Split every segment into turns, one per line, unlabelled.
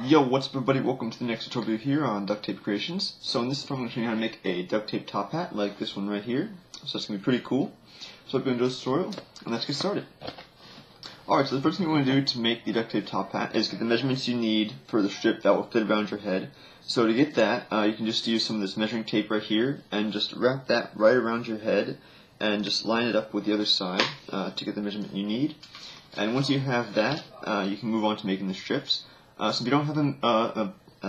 Yo, what's up everybody? Welcome to the next tutorial here on Duct Tape Creations. So in this tutorial I'm going to show you how to make a duct tape top hat like this one right here. So it's going to be pretty cool. So I'm going to do this tutorial and let's get started. Alright, so the first thing you want to do to make the duct tape top hat is get the measurements you need for the strip that will fit around your head. So to get that, you can just use some of this measuring tape right here and just wrap that right around your head and just line it up with the other side to get the measurement you need. And once you have that, you can move on to making the strips. So if you don't have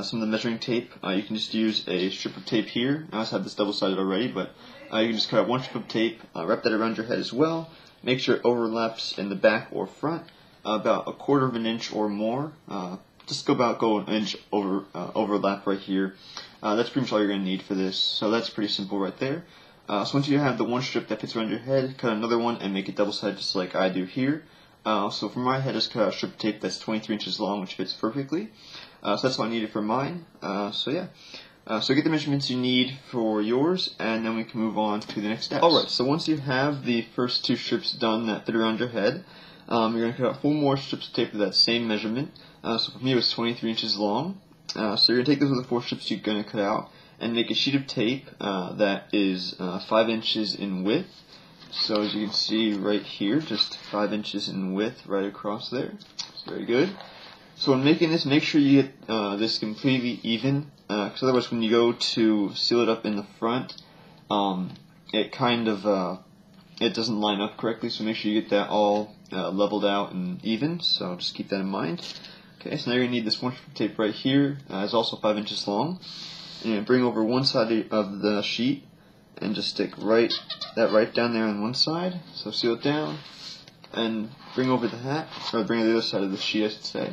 some of the measuring tape, you can just use a strip of tape here. I also have this double-sided already, but you can just cut out one strip of tape, wrap that around your head as well. Make sure it overlaps in the back or front, about 1/4 of an inch or more. Just go an inch overlap right here. That's pretty much all you're going to need for this. So that's pretty simple right there. So once you have the one strip that fits around your head, cut another one and make it double-sided just like I do here. So for my head, I just cut out a strip of tape that's 23 inches long, which fits perfectly. So that's what I needed for mine. So get the measurements you need for yours, and then we can move on to the next steps. Alright, so once you have the first two strips done that fit around your head, you're going to cut out 4 more strips of tape of that same measurement. So for me it was 23 inches long. So you're going to take those other 4 strips you're going to cut out and make a sheet of tape that is 5 inches in width. So as you can see right here, just 5 inches in width right across there. It's very good. So when making this, make sure you get this completely even, because otherwise when you go to seal it up in the front, it kind of it doesn't line up correctly. So make sure you get that all leveled out and even. So just keep that in mind. Okay, so now you're gonna need this one strip of tape right here. It's also 5 inches long. And you're gonna bring over one side of the sheet and just stick that right down there on one side. So seal it down and bring over the hat, or bring the other side of the sheet I should say,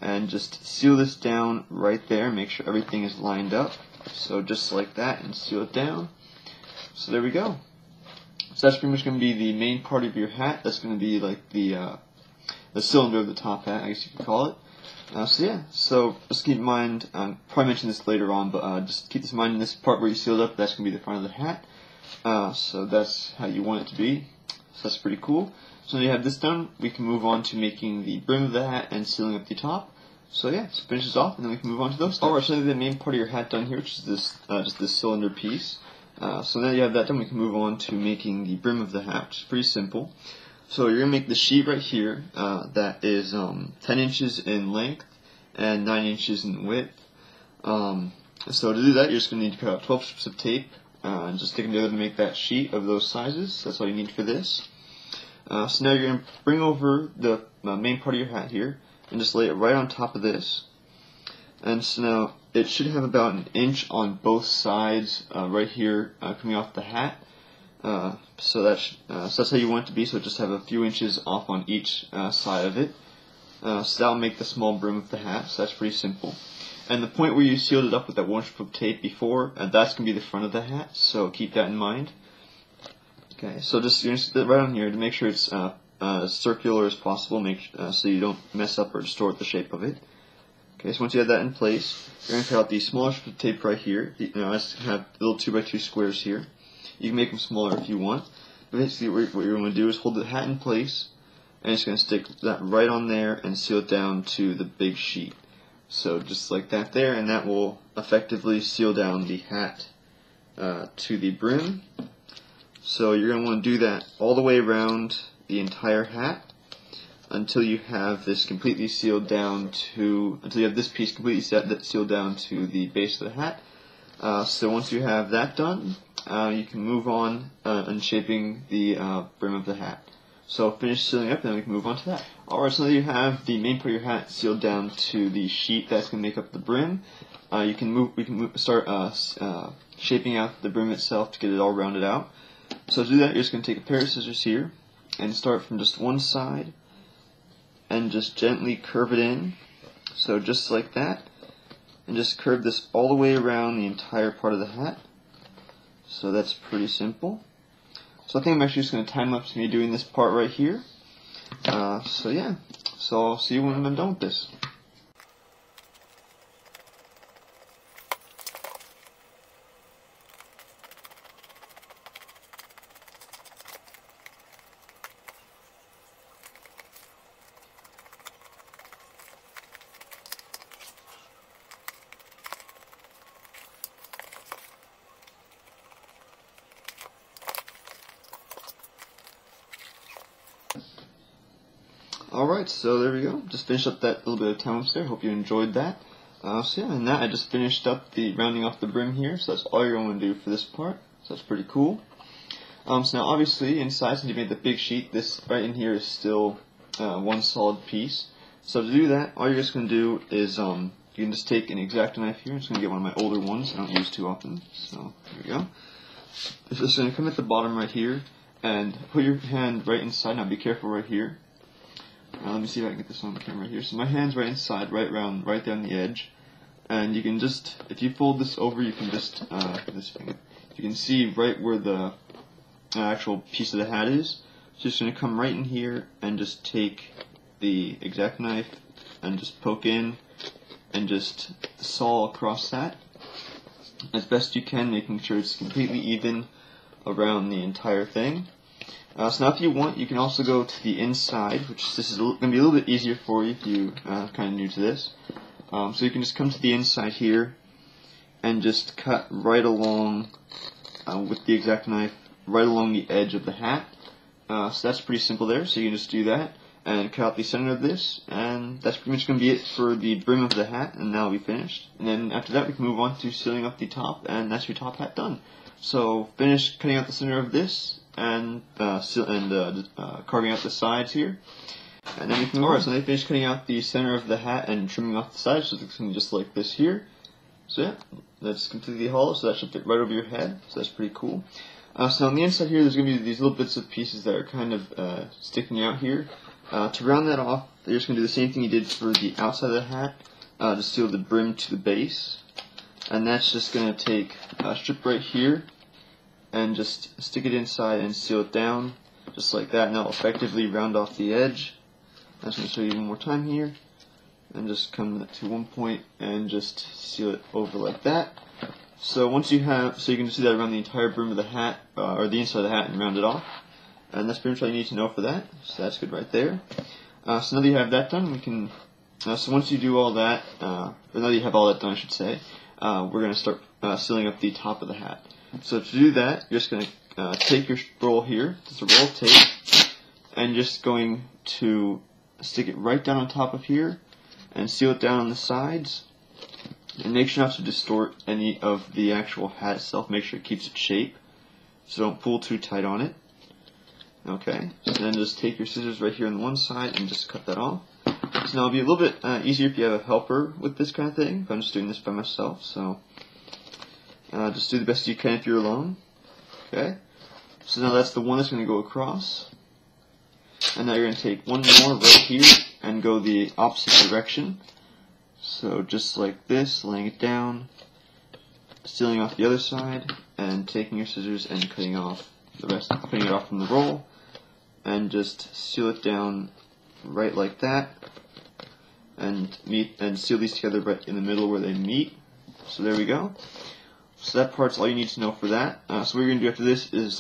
and just seal this down right there. Make sure everything is lined up. So just like that, and seal it down. So there we go. So that's pretty much going to be the main part of your hat. That's going to be like the cylinder of the top hat, I guess you could call it. So just keep in mind, I'll probably mention this later on, but just keep this in mind in this part where you seal it up, that's going to be the front of the hat. So that's how you want it to be. So that's pretty cool. So when you have this done, we can move on to making the brim of the hat and sealing up the top. So finish this off and then we can move on to those steps. Alright, so the main part of your hat done here, which is this just this cylinder piece. So now you have that done, we can move on to making the brim of the hat, which is pretty simple. So you're going to make the sheet right here that is 10 inches in length and 9 inches in width. So to do that, you're just going to need to cut out 12 strips of tape and just stick them together to make that sheet of those sizes. That's all you need for this. So now you're going to bring over the main part of your hat here and just lay it right on top of this. And so now it should have about an inch on both sides right here coming off the hat. So that's how you want it to be, so just have a few inches off on each side of it. So that'll make the small brim of the hat, so that's pretty simple. And the point where you sealed it up with that one strip of tape before, that's going to be the front of the hat, so keep that in mind. Okay, so just you're going to stick that right on here to make sure it's as circular as possible, so you don't mess up or distort the shape of it. Okay, so once you have that in place, you're going to cut out the smaller strip of tape right here. I just have little 2x2 squares here. You can make them smaller if you want. But basically what you're going to do is hold the hat in place, and it's going to stick that right on there and seal it down to the big sheet. So just like that there, and that will effectively seal down the hat to the brim. So you're going to want to do that all the way around the entire hat until you have this completely sealed down until you have this piece completely sealed down to the base of the hat. So once you have that done, you can move on and shaping the brim of the hat. So finish sealing up, and then we can move on to that. Alright, so now you have the main part of your hat sealed down to the sheet that's going to make up the brim. We can start shaping out the brim itself to get it all rounded out. So to do that, you're just going to take a pair of scissors here and start from just one side and just gently curve it in. So just like that. And just curve this all the way around the entire part of the hat. So that's pretty simple. So I think I'm actually just going to time lapse me doing this part right here. So I'll see you when I'm done with this. Alright, so there we go. Just finished up that little bit of time there. Hope you enjoyed that. So yeah, and that I just finished up the rounding off the brim here. So that's all you're going to do for this part. So that's pretty cool. So now obviously inside, since you made the big sheet, this right in here is still one solid piece. So to do that, all you're just going to do is you can just take an X-Acto knife here. I'm just going to get one of my older ones I don't use too often. So there we go. It's just going to come at the bottom right here and put your hand right inside. Now be careful right here. Let me see if I can get this on the camera right here. So my hand's right inside, right there on the edge. And you can just, if you fold this over, you can just, you can see right where the actual piece of the hat is. So just going to come right in here and just take the X-Acto knife and just poke in and just saw across that as best you can, making sure it's completely even around the entire thing. So now if you want, you can also go to the inside, which this is going to be a little bit easier for you if you are kind of new to this. So you can just come to the inside here and just cut right along with the X-Acto knife, right along the edge of the hat. So that's pretty simple there, so you can just do that and cut out the center of this, and that's pretty much going to be it for the brim of the hat, and now we'll be finished. And then after that we can move on to sealing up the top, and that's your top hat done. So finish cutting out the center of this, and carving out the sides here, and then we can. Alright, so then I finished cutting out the center of the hat and trimming off the sides, so it's looking just like this here. So yeah, that's completely hollow, so that should fit right over your head. So that's pretty cool. So on the inside here, there's going to be these little bits of pieces that are kind of sticking out here. To round that off, you're just going to do the same thing you did for the outside of the hat, to seal the brim to the base, and that's just going to take a strip right here and just stick it inside and seal it down, just like that, and that'll effectively round off the edge. I'm just going to show you one more time here, and just come to one point and just seal it over like that. So once you have, so you can just do that around the entire brim of the hat, or the inside of the hat, and round it off. And that's pretty much all you need to know for that, so that's good right there. So now that you have that done, we can, so once you do all that, or now that you have all that done I should say, we're going to start sealing up the top of the hat. So to do that, you're just going to take your roll here, it's a roll of tape, and just going to stick it right down on top of here, and seal it down on the sides, and make sure not to distort any of the actual hat itself, make sure it keeps its shape, so don't pull too tight on it. Okay, so then just take your scissors right here on the one side and just cut that off. So now it'll be a little bit easier if you have a helper with this kind of thing, but I'm just doing this by myself, so just do the best you can if you're alone. Okay, so now that's the one that's going to go across, and now you're going to take one more right here and go the opposite direction. So just like this, laying it down, sealing off the other side, and taking your scissors and cutting off the rest, cutting it off from the roll, and just seal it down right like that, and seal these together right in the middle where they meet. So there we go. So that part's all you need to know for that. So what you're going to do after this is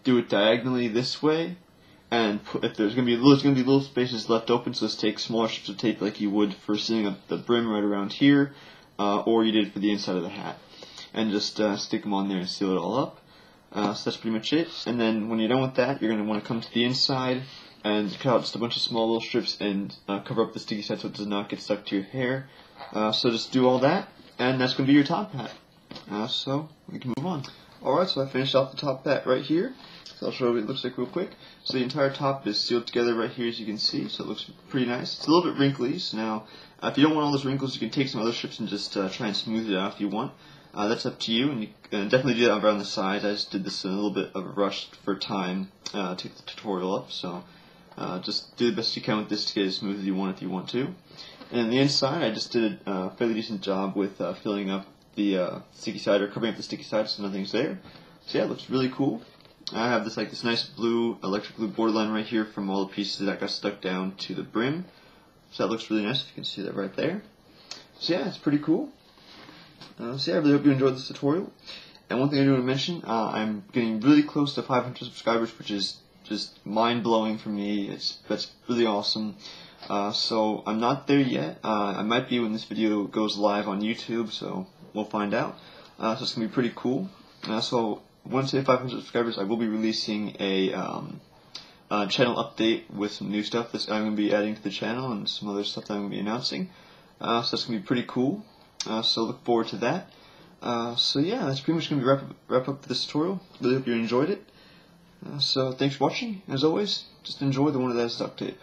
do it diagonally this way, and if there's going to be little spaces left open, so just take smaller strips of tape like you would for sealing up the brim right around here, or you did for the inside of the hat, and just stick them on there and seal it all up. So that's pretty much it. And then when you're done with that, you're going to want to come to the inside and cut out just a bunch of small little strips and cover up the sticky side so it does not get stuck to your hair. So just do all that, and that's going to be your top hat. So we can move on. Alright, so I finished off the top hat right here. So I'll show you what it looks like real quick. So the entire top is sealed together right here, as you can see, so it looks pretty nice. It's a little bit wrinkly, so now if you don't want all those wrinkles, you can take some other strips and just try and smooth it out if you want. That's up to you, and you can definitely do that around the sides. I just did this in a little bit of a rush for time to get the tutorial up, so just do the best you can with this to get as smooth as you want if you want to. And on the inside, I just did a fairly decent job with filling up the sticky side, or covering up the sticky side so nothing's there. So yeah, it looks really cool. I have this nice blue electric glue borderline right here from all the pieces that got stuck down to the brim. So that looks really nice, if you can see that right there. So yeah, it's pretty cool. So yeah, I really hope you enjoyed this tutorial. And one thing I do want to mention, I'm getting really close to 500 subscribers, which is just mind-blowing for me. That's really awesome. So I'm not there yet. I might be when this video goes live on YouTube, so we'll find out. So it's going to be pretty cool. So once I hit 500 subscribers, I will be releasing a channel update with some new stuff that I'm going to be adding to the channel and some other stuff that I'm going to be announcing. So that's going to be pretty cool. So look forward to that. So yeah, that's pretty much going to be wrap up this tutorial. Really hope you enjoyed it. So thanks for watching. As always, just enjoy the one that has duct tape.